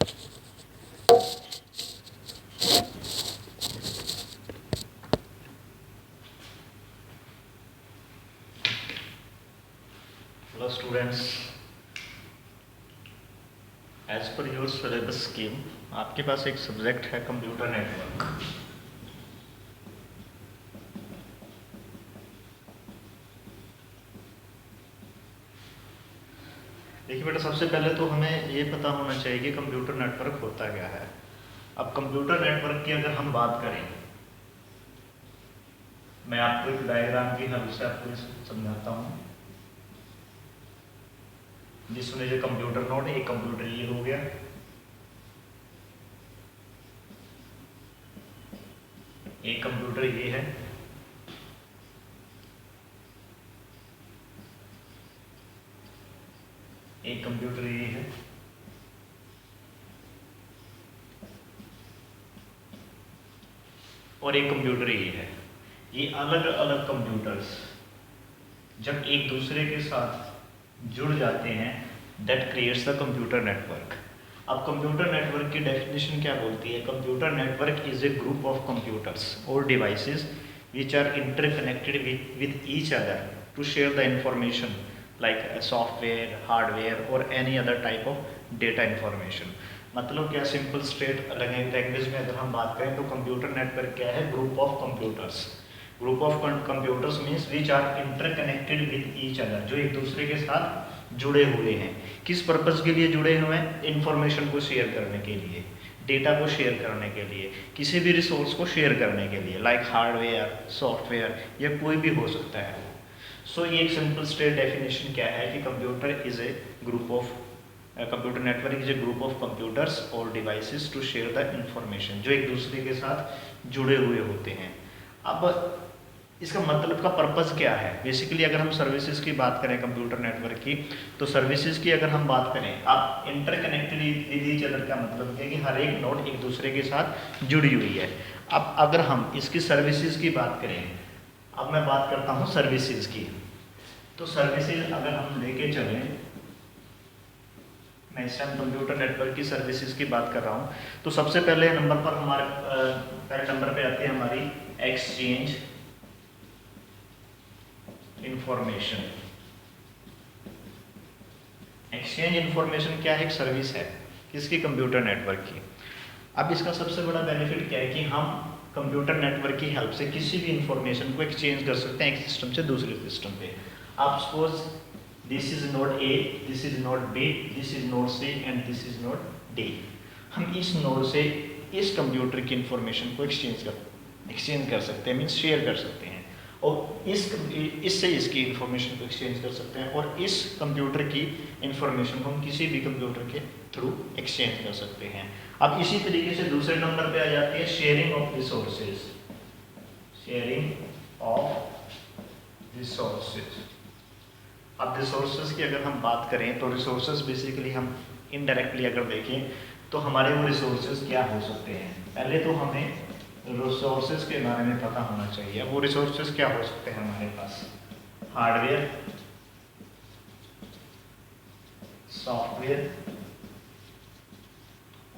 Hello students, as per your syllabus scheme आपके पास एक सब्जेक्ट है कंप्यूटर नेटवर्क। देखिए बेटा, सबसे पहले तो हमें ये पता होना चाहिए कि कंप्यूटर नेटवर्क होता क्या है। अब कंप्यूटर नेटवर्क की अगर हम बात करें, मैं आपको एक डायग्राम की हेल्प से आपको समझाता हूँ, जिसमें जो कंप्यूटर नोड, एक कंप्यूटर ये हो गया, एक कंप्यूटर ये है, एक कंप्यूटर ये है, और एक कंप्यूटर ये है। ये अलग अलग कंप्यूटर्स जब एक दूसरे के साथ जुड़ जाते हैं, that creates the computer network. अब कंप्यूटर नेटवर्क की डेफिनेशन क्या बोलती है? Computer network is a group of computers और devices which are interconnected with each other to share the information like software, hardware or any other type of data information। मतलब क्या, simple straight language में अगर हम बात करें तो computer network क्या है? Group of computers. Group of computers means which are interconnected with each other, जो एक दूसरे के साथ जुड़े हुए हैं। किस पर्पज़ के लिए जुड़े हुए हैं? इंफॉर्मेशन को शेयर करने के लिए, डेटा को शेयर करने के लिए, किसी भी रिसोर्स को शेयर करने के लिए, लाइक हार्डवेयर, सॉफ्टवेयर, या कोई भी हो सकता है। सो ये एक सिंपल स्ट्रेट डेफिनेशन क्या है कि computer is a group of computer network is a group of computers और devices to share the information, जो एक दूसरे के साथ जुड़े हुए होते हैं। अब इसका मतलब का पर्पज़ क्या है? बेसिकली अगर हम सर्विसेज की बात करें कंप्यूटर नेटवर्क की, तो सर्विसेज की अगर हम बात करें, आप इंटरकनेक्टेड विद ईच अदर का मतलब है कि हर एक नोड एक दूसरे के साथ जुड़ी हुई है। अब अगर हम इसकी सर्विसेज की बात करें, अब मैं बात करता हूँ सर्विसेज की। तो सर्विसेज अगर हम लेके चलें, मैं इस टाइम कंप्यूटर नेटवर्क की सर्विसेज की बात कर रहा हूँ, तो सबसे पहले नंबर पर हमारे पहले नंबर पे आती है हमारी एक्सचेंज इंफॉर्मेशन। एक्सचेंज इंफॉर्मेशन क्या है? एक सर्विस है किसकी? कंप्यूटर नेटवर्क की। अब इसका सबसे बड़ा बेनिफिट क्या है कि हम कंप्यूटर नेटवर्क की हेल्प से किसी भी इंफॉर्मेशन को एक्सचेंज कर सकते हैं एक सिस्टम से दूसरे सिस्टम पे। आप suppose this is node A, this is node B, this is node C and this is node D. हम इस नोड से इस कंप्यूटर की इंफॉर्मेशन को एक्सचेंज कर सकते हैं, मीन्स शेयर कर सकते हैं, और इससे इसकी इंफॉर्मेशन को एक्सचेंज कर सकते हैं, और इस कंप्यूटर की इंफॉर्मेशन को हम किसी भी कंप्यूटर के थ्रू एक्सचेंज कर सकते हैं। अब इसी तरीके से दूसरे नंबर पे आ जाती है sharing of resources. Sharing of resources. अब रिसोर्सेज की अगर हम बात करें तो रिसोर्सेज बेसिकली हम इनडायरेक्टली अगर देखें तो हमारे वो रिसोर्सेज क्या हो सकते हैं? पहले तो हमें रिसोर्सेज के बारे में पता होना चाहिए। वो रिसोर्सेज क्या हो सकते हैं हमारे पास? हार्डवेयर, सॉफ्टवेयर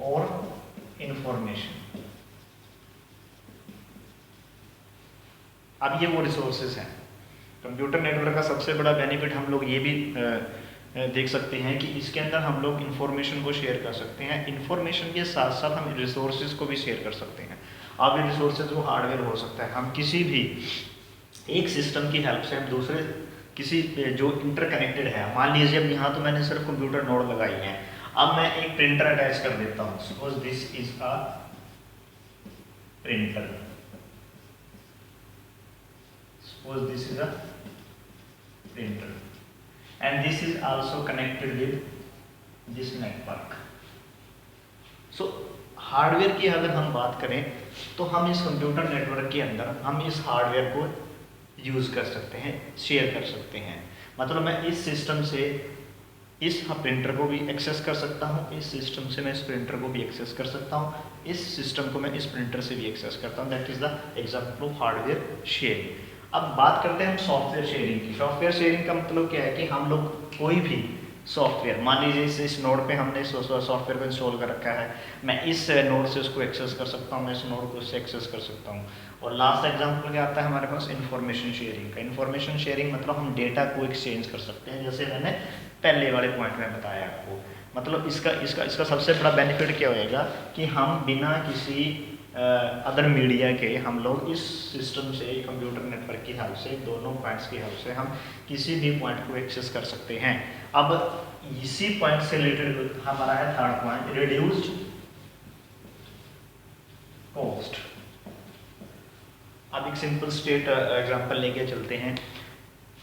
और इंफॉर्मेशन। अब ये वो रिसोर्सेज हैं। कंप्यूटर नेटवर्क का सबसे बड़ा बेनिफिट हम लोग ये भी देख सकते हैं कि इसके अंदर हम लोग इंफॉर्मेशन को शेयर कर सकते हैं। इंफॉर्मेशन के साथ साथ हम रिसोर्सेज को भी शेयर कर सकते हैं। अब ये रिसोर्सेज वो हार्डवेयर हो सकता है, हम किसी भी एक सिस्टम की हेल्प से हम दूसरे किसी जो इंटरकनेक्टेड है, मान लीजिए अब यहाँ तो मैंने सिर्फ कंप्यूटर नोड लगाई है, अब मैं एक प्रिंटर अटैच कर देता हूँ। Suppose this is a printer, suppose this is a printer and this is also connected with this network। so hardware की अगर हम बात करें तो हम इस कंप्यूटर नेटवर्क के अंदर हम इस हार्डवेयर को यूज़ कर सकते हैं, शेयर कर सकते हैं। मतलब मैं इस सिस्टम से इस प्रिंटर को भी एक्सेस कर सकता हूँ, इस सिस्टम से मैं इस प्रिंटर को भी एक्सेस कर सकता हूँ, इस सिस्टम को मैं इस प्रिंटर से भी एक्सेस करता हूँ। That is the example of hardware sharing. अब बात करते हैं हम सॉफ्टवेयर शेयरिंग की। सॉफ्टवेयर शेयरिंग का मतलब क्या है कि हम लोग कोई भी सॉफ्टवेयर, मान लीजिए इस नोड पे हमने सॉफ्टवेयर को इंस्टॉल कर रखा है, मैं इस नोड से उसको एक्सेस कर सकता हूँ, मैं इस नोड को उससे एक्सेस कर सकता हूँ। और लास्ट एग्जांपल क्या आता है हमारे पास, इन्फॉर्मेशन शेयरिंग का। इन्फॉर्मेशन शेयरिंग मतलब हम डेटा को एक्सचेंज कर सकते हैं, जैसे मैंने पहले वाले पॉइंट में बताया आपको। मतलब इसका सबसे बड़ा बेनिफिट क्या होएगा कि हम बिना किसी अदर मीडिया के हम लोग इस सिस्टम से, कंप्यूटर नेटवर्क की हेल्प से, दोनों पॉइंट्स की हेल्प से हम किसी भी पॉइंट को एक्सेस कर सकते हैं। अब इसी पॉइंट से रिलेटेड हमारा है थर्ड पॉइंट, रिड्यूस्ड कॉस्ट। अब एक सिंपल स्टेट एग्जांपल लेके चलते हैं।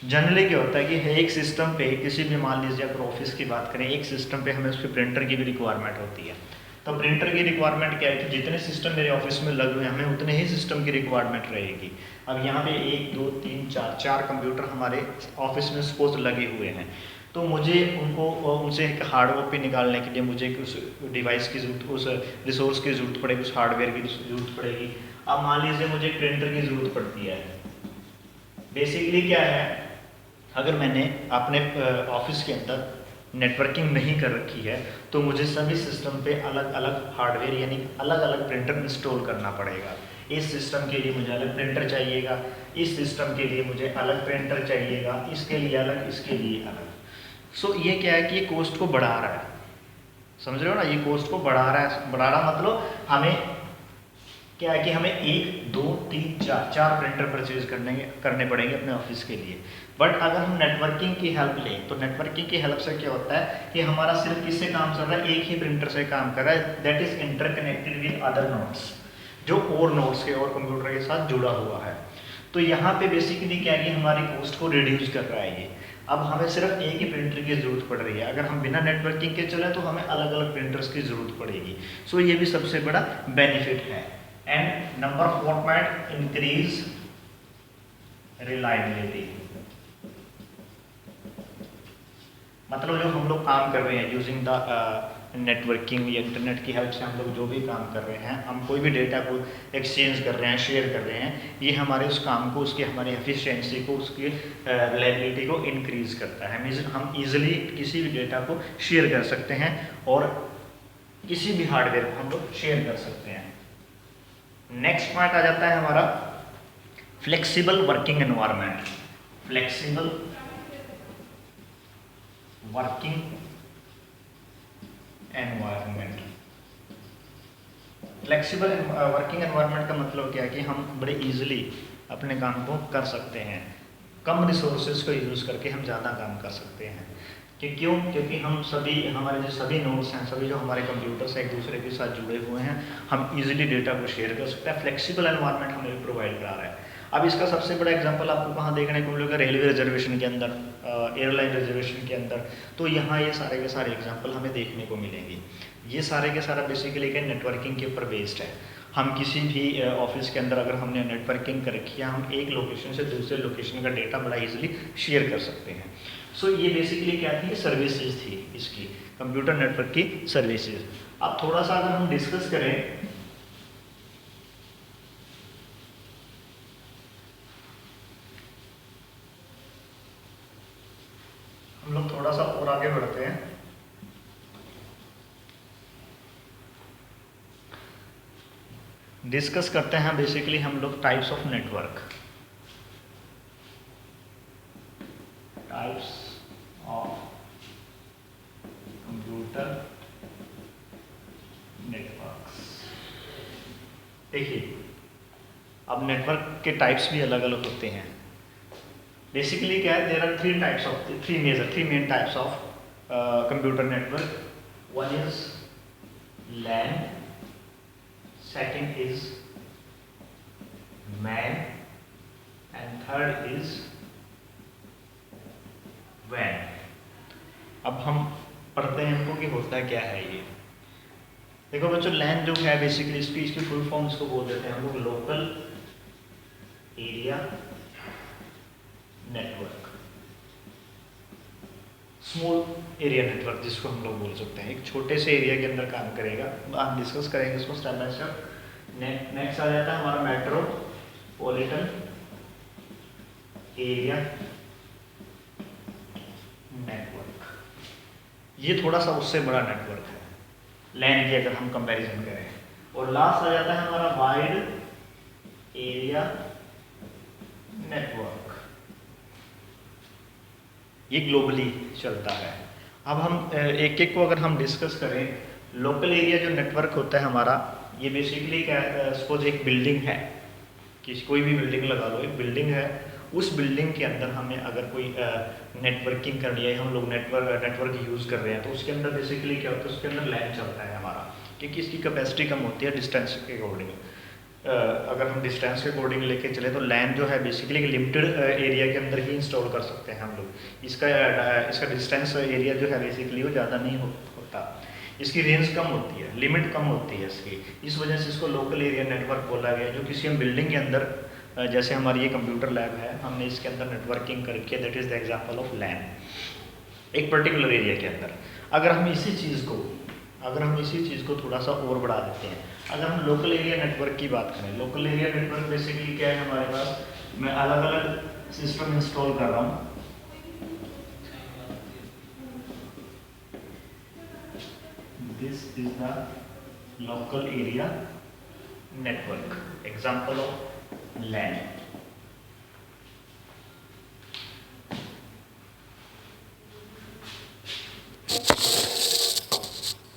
जनरली क्या होता है कि एक सिस्टम पे किसी भी, मान लीजिए अगर ऑफिस की बात करें, एक सिस्टम पे हमें उसके प्रिंटर की भी रिक्वायरमेंट होती है। तो प्रिंटर की रिक्वायरमेंट क्या है कि जितने सिस्टम मेरे ऑफिस में लगे हुए हैं हमें उतने ही सिस्टम की रिक्वायरमेंट रहेगी। अब यहाँ पे 1 2 3 4 कंप्यूटर हमारे ऑफिस में सपोज लगे हुए हैं, तो मुझे उनसे एक हार्ड कॉपी निकालने के लिए मुझे उस डिवाइस की जरूरत, उस रिसोर्स की जरूरत पड़ेगी, उस हार्डवेयर की जरूरत पड़ेगी। अब मान लीजिए मुझे प्रिंटर की जरूरत पड़ती है। बेसिकली क्या है, अगर मैंने अपने ऑफिस के अंदर नेटवर्किंग नहीं कर रखी है तो मुझे सभी सिस्टम पे अलग अलग हार्डवेयर यानी अलग अलग प्रिंटर इंस्टॉल करना पड़ेगा। इस सिस्टम के लिए मुझे अलग प्रिंटर चाहिएगा, इस सिस्टम के लिए मुझे अलग प्रिंटर चाहिएगा, इसके लिए अलग, इसके लिए अलग। सो ये क्या है कि ये कॉस्ट को बढ़ा रहा है, समझ रहे हो ना, ये कॉस्ट को बढ़ा रहा है। बढ़ा रहा मतलब हमें क्या है कि हमें 1 2 3 4 प्रिंटर परचेज करने पड़ेंगे अपने ऑफिस के लिए। बट अगर हम नेटवर्किंग की हेल्प लें तो नेटवर्किंग की हेल्प से क्या होता है कि हमारा सिर्फ किससे काम चल रहा है, एक ही प्रिंटर से काम कर रहा है, that is interconnected with other nodes, जो और नोड्स के और कंप्यूटर के साथ जुड़ा हुआ है। तो यहाँ पे बेसिकली क्या है कि हमारी कॉस्ट को रिड्यूस कर रहा है ये। अब हमें सिर्फ एक ही प्रिंटर की ज़रूरत पड़ रही है, अगर हम बिना नेटवर्किंग के चले तो हमें अलग अलग प्रिंटर्स की ज़रूरत पड़ेगी। सो ये भी सबसे बड़ा बेनिफिट है। And number 4 point, increase reliability. मतलब जो हम लोग काम कर रहे हैं यूजिंग द नेटवर्किंग या इंटरनेट की हेल्प से हम लोग जो भी काम कर रहे हैं, हम कोई भी डेटा को एक्सचेंज कर रहे हैं, शेयर कर रहे हैं, ये हमारे उस काम को, उसकी हमारी एफिशिएंसी को, उसकी रिलायबिलिटी को इंक्रीज करता है। मीन्स हम इजीली किसी भी डेटा को शेयर कर सकते हैं और किसी भी हार्डवेयर को हम लोग शेयर कर सकते हैं। नेक्स्ट पॉइंट आ जाता है हमारा flexible working environment. Flexible working environment. Flexible working environment का मतलब क्या है कि हम बड़े इजीली अपने काम को कर सकते हैं, कम रिसोर्सेज को यूज़ करके हम ज़्यादा काम कर सकते हैं। क्योंकि हम सभी, हमारे जो सभी नोड्स हैं, सभी जो हमारे कंप्यूटर्स एक दूसरे के साथ जुड़े हुए हैं, हम इजीली डेटा को शेयर कर सकते हैं। फ्लेक्सिबल एनवायरनमेंट हमें प्रोवाइड करा रहा है। अब इसका सबसे बड़ा एग्जांपल आपको कहाँ देखने को मिलेगा, रेलवे रिजर्वेशन के अंदर, एयरलाइन रिजर्वेशन के अंदर। तो यहाँ ये सारे के सारे एग्जांपल हमें देखने को मिलेंगे। ये सारे के सारा बेसिकली क्या नेटवर्किंग के ऊपर बेस्ड है। हम किसी भी ऑफिस के अंदर अगर हमने नेटवर्किंग कर रखी है, हम एक लोकेशन से दूसरे लोकेशन का डेटा बड़ा इजीली शेयर कर सकते हैं। सो ये बेसिकली क्या थी, सर्विसेज थी इसकी, कंप्यूटर नेटवर्क की सर्विसेज। अब थोड़ा सा अगर हम डिस्कस करें, हम लोग थोड़ा सा और आगे बढ़ते हैं। डिस्कस करते हैं बेसिकली हम लोग types of network, types of computer networks. देखिए अब नेटवर्क के टाइप्स भी अलग अलग होते हैं। बेसिकली क्या है, there are three main types of computer network. One is LAN, second is MAN and third is WAN। अब हम पढ़ते हैं इनको कि होता क्या है ये। देखो बच्चों, लैन जो है बेसिकली इसकी फुल फॉर्म इसको बोल देते हैं हम लोग local area network, small area network जिसको हम लोग बोल सकते हैं, एक छोटे से एरिया के अंदर काम करेगा। हम डिस्कस करेंगे इसको स्टेप बाय स्टेप। नेक्स्ट आ जाता है हमारा मेट्रोपॉलिटन एरिया नेटवर्क। ये थोड़ा सा उससे बड़ा नेटवर्क है लैन की अगर हम कंपैरिजन करें। और लास्ट आ जाता है हमारा वाइड एरिया नेटवर्क, ये ग्लोबली चलता है। अब हम एक एक को अगर हम डिस्कस करें, लोकल एरिया जो नेटवर्क होता है हमारा, ये बेसिकली क्या है, सपोज एक बिल्डिंग है, कोई भी बिल्डिंग लगा लो, एक बिल्डिंग है, उस बिल्डिंग के अंदर हमें अगर कोई नेटवर्किंग करनी है, हम लोग नेटवर्क यूज़ कर रहे हैं, तो उसके अंदर बेसिकली क्या होता है, उसके अंदर लैन चलता है हमारा, क्योंकि इसकी कैपेसिटी कम होती है डिस्टेंस के अकॉर्डिंग। अगर हम डिस्टेंस के अकॉर्डिंग लेके चले तो लैन जो है बेसिकली एक लिमिटेड एरिया के अंदर ही इंस्टॉल कर सकते हैं हम लोग। इसका डिस्टेंस एरिया जो है बेसिकली वो ज़्यादा नहीं होता, इसकी रेंज कम होती है, लिमिट कम होती है इसकी, इस वजह से इसको लोकल एरिया नेटवर्क बोला गया। जो किसी हम बिल्डिंग के अंदर, जैसे हमारी ये कंप्यूटर लैब है, हमने इसके अंदर नेटवर्किंग करके, that is the example of LAN, एक पर्टिकुलर एरिया के अंदर। अगर हम इसी चीज़ को थोड़ा सा और बढ़ा देते हैं, अगर हम लोकल एरिया नेटवर्क की बात करें, लोकल एरिया नेटवर्क बेसिकली क्या है हमारे पास, मैं अलग अलग सिस्टम इंस्टॉल कर रहा हूँ, this is the local area network, example of LAN.